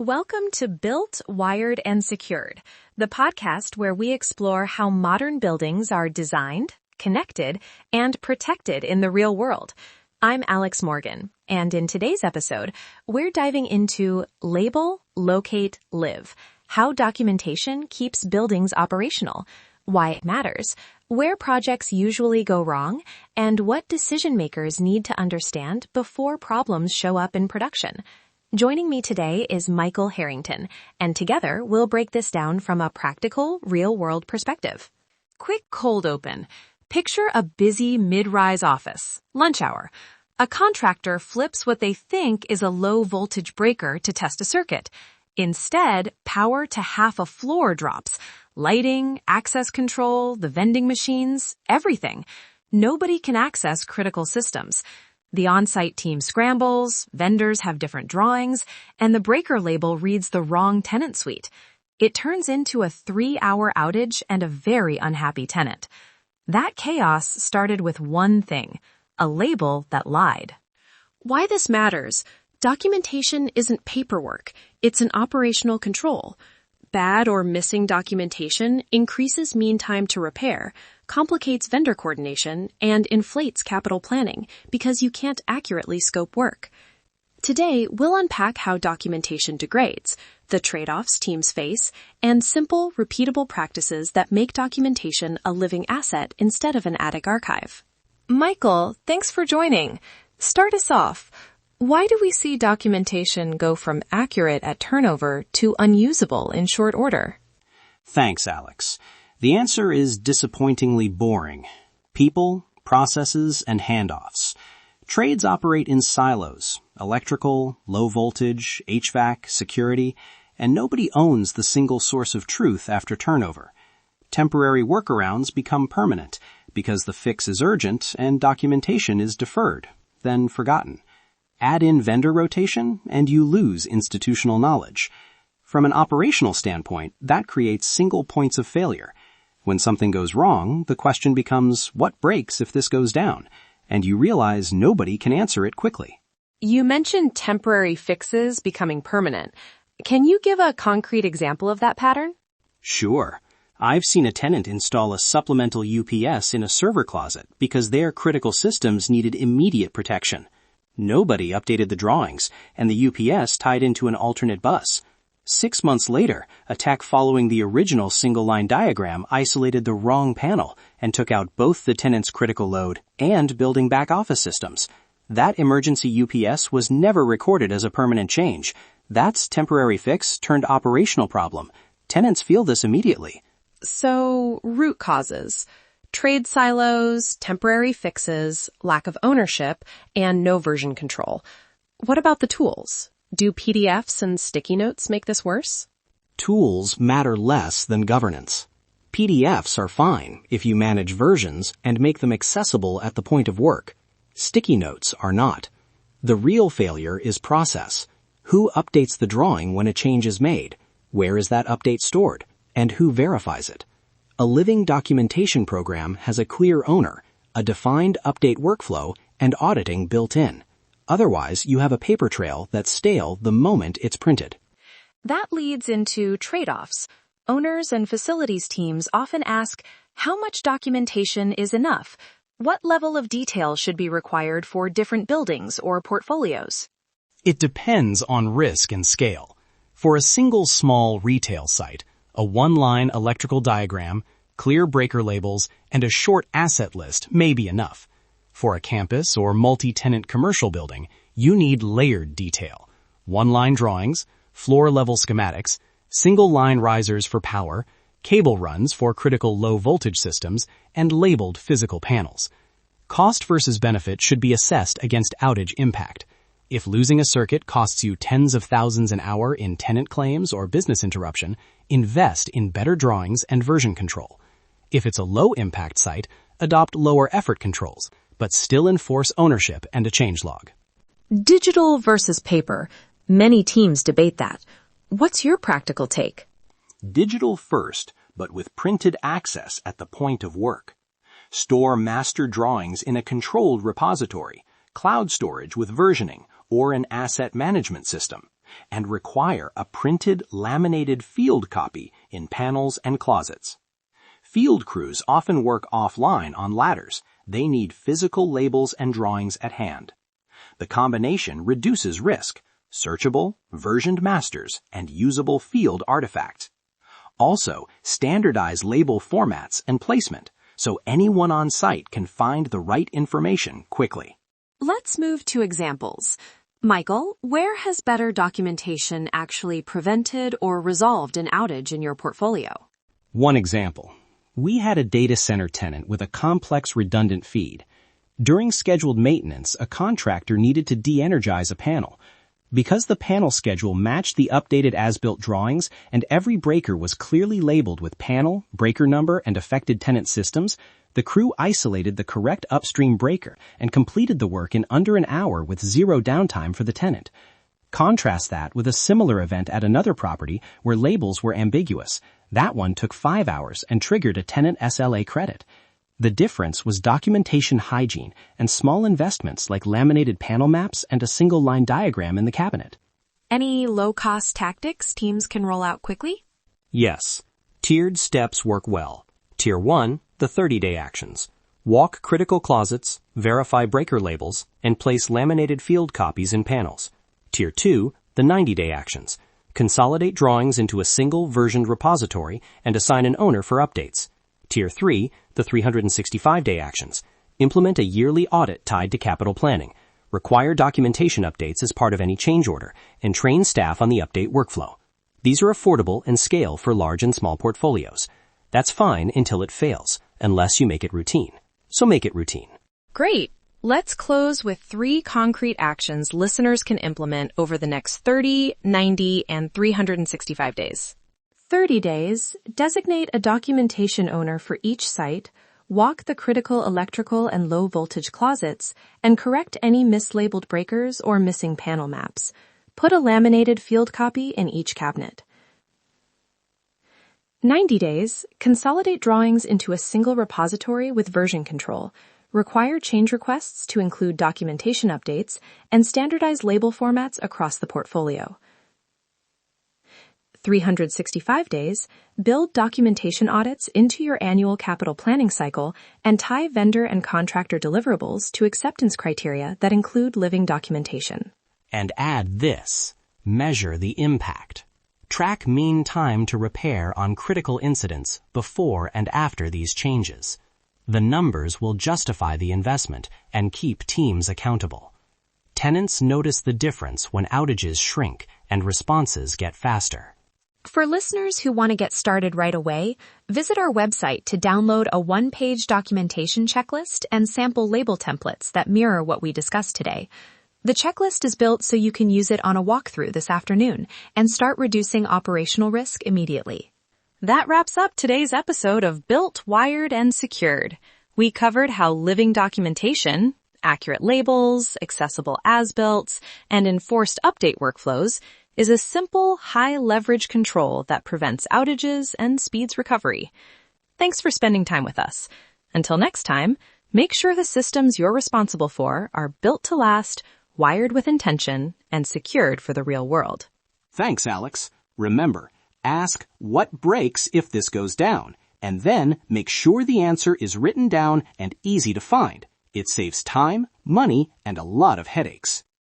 Welcome to Built, Wired, and Secured, the podcast where we explore how modern buildings are designed, connected, and protected in the real world. I'm Alex Morgan, and in today's episode, we're diving into Label, Locate, Live, how documentation keeps buildings operational, why it matters, where projects usually go wrong, and what decision makers need to understand before problems show up in production. Joining me today is Michael Harrington, and together we'll break this down from a practical, real-world perspective. Quick cold open. Picture a busy mid-rise office, lunch hour. A contractor flips what they think is a low-voltage breaker to test a circuit. Instead, power to half a floor drops. Lighting, access control, the vending machines, everything. Nobody can access critical systems. The on-site team scrambles, vendors have different drawings, and the breaker label reads the wrong tenant suite. It turns into a 3-hour outage and a very unhappy tenant. That chaos started with one thing, a label that lied. Why this matters? Documentation isn't paperwork. It's an operational control. Bad or missing documentation increases mean time to repair, complicates vendor coordination, and inflates capital planning because you can't accurately scope work. Today, we'll unpack how documentation degrades, the trade-offs teams face, and simple, repeatable practices that make documentation a living asset instead of an attic archive. Michael, thanks for joining. Start us off. Why do we see documentation go from accurate at turnover to unusable in short order? Thanks, Alex. The answer is disappointingly boring. People, processes, and handoffs. Trades operate in silos: electrical, low voltage, HVAC, security, and nobody owns the single source of truth after turnover. Temporary workarounds become permanent because the fix is urgent and documentation is deferred, then forgotten. Add in vendor rotation, and you lose institutional knowledge. From an operational standpoint, that creates single points of failure. When something goes wrong, the question becomes, what breaks if this goes down? And you realize nobody can answer it quickly. You mentioned temporary fixes becoming permanent. Can you give a concrete example of that pattern? Sure. I've seen a tenant install a supplemental UPS in a server closet because their critical systems needed immediate protection. Nobody updated the drawings, and the UPS tied into an alternate bus. 6 months later, a tech following the original single-line diagram isolated the wrong panel and took out both the tenant's critical load and building back-office systems. That emergency UPS was never recorded as a permanent change. That's temporary fix turned operational problem. Tenants feel this immediately. So, root causes. Trade silos, temporary fixes, lack of ownership, and no version control. What about the tools? Do PDFs and sticky notes make this worse? Tools matter less than governance. PDFs are fine if you manage versions and make them accessible at the point of work. Sticky notes are not. The real failure is process. Who updates the drawing when a change is made? Where is that update stored? And who verifies it? A living documentation program has a clear owner, a defined update workflow, and auditing built in. Otherwise, you have a paper trail that's stale the moment it's printed. That leads into trade-offs. Owners and facilities teams often ask, how much documentation is enough? What level of detail should be required for different buildings or portfolios? It depends on risk and scale. For a single small retail site, a one-line electrical diagram, clear breaker labels, and a short asset list may be enough. For a campus or multi-tenant commercial building, you need layered detail. One-line drawings, floor-level schematics, single-line risers for power, cable runs for critical low-voltage systems, and labeled physical panels. Cost versus benefit should be assessed against outage impact. If losing a circuit costs you tens of thousands an hour in tenant claims or business interruption, invest in better drawings and version control. If it's a low-impact site, adopt lower effort controls, but still enforce ownership and a changelog. Digital versus paper. Many teams debate that. What's your practical take? Digital first, but with printed access at the point of work. Store master drawings in a controlled repository, cloud storage with versioning, or an asset management system. and require a printed laminated field copy in panels and closets. Field crews often work offline on ladders. They need physical labels and drawings at hand. The combination reduces risk: searchable, versioned masters, and usable field artifacts. Also, standardize label formats and placement so anyone on site can find the right information quickly. Let's move to examples. Michael, where has better documentation actually prevented or resolved an outage in your portfolio? One example. We had a data center tenant with a complex redundant feed. During scheduled maintenance, a contractor needed to de-energize a panel. Because the panel schedule matched the updated as-built drawings and every breaker was clearly labeled with panel, breaker number, and affected tenant systems, the crew isolated the correct upstream breaker and completed the work in under an hour with zero downtime for the tenant. Contrast that with a similar event at another property where labels were ambiguous. That one took 5 hours and triggered a tenant SLA credit. The difference was documentation hygiene and small investments like laminated panel maps and a single-line diagram in the cabinet. Any low-cost tactics teams can roll out quickly? Yes. Tiered steps work well. Tier 1, the 30-day actions. Walk critical closets, verify breaker labels, and place laminated field copies in panels. Tier 2, the 90-day actions. Consolidate drawings into a single versioned repository and assign an owner for updates. Tier 3, the 365-day actions. Implement a yearly audit tied to capital planning. Require documentation updates as part of any change order, and train staff on the update workflow. These are affordable and scale for large and small portfolios. That's fine until it fails, unless you make it routine. So make it routine. Great. Let's close with 3 concrete actions listeners can implement over the next 30, 90, and 365 days. 30 days, designate a documentation owner for each site, walk the critical electrical and low voltage closets, and correct any mislabeled breakers or missing panel maps. Put a laminated field copy in each cabinet. 90 days, consolidate drawings into a single repository with version control. Require change requests to include documentation updates and standardize label formats across the portfolio. 365 days, build documentation audits into your annual capital planning cycle and tie vendor and contractor deliverables to acceptance criteria that include living documentation. And add this. Measure the impact. Track mean time to repair on critical incidents before and after these changes. The numbers will justify the investment and keep teams accountable. Tenants notice the difference when outages shrink and responses get faster. For listeners who want to get started right away, visit our website to download a 1-page documentation checklist and sample label templates that mirror what we discussed today. The checklist is built so you can use it on a walkthrough this afternoon and start reducing operational risk immediately. That wraps up today's episode of Built, Wired, and Secured. We covered how living documentation, accurate labels, accessible as-built, and enforced update workflows is a simple, high-leverage control that prevents outages and speeds recovery. Thanks for spending time with us. Until next time, make sure the systems you're responsible for are built to last, wired with intention, and secured for the real world. Thanks, Alex. Remember, ask what breaks if this goes down, and then make sure the answer is written down and easy to find. It saves time, money, and a lot of headaches.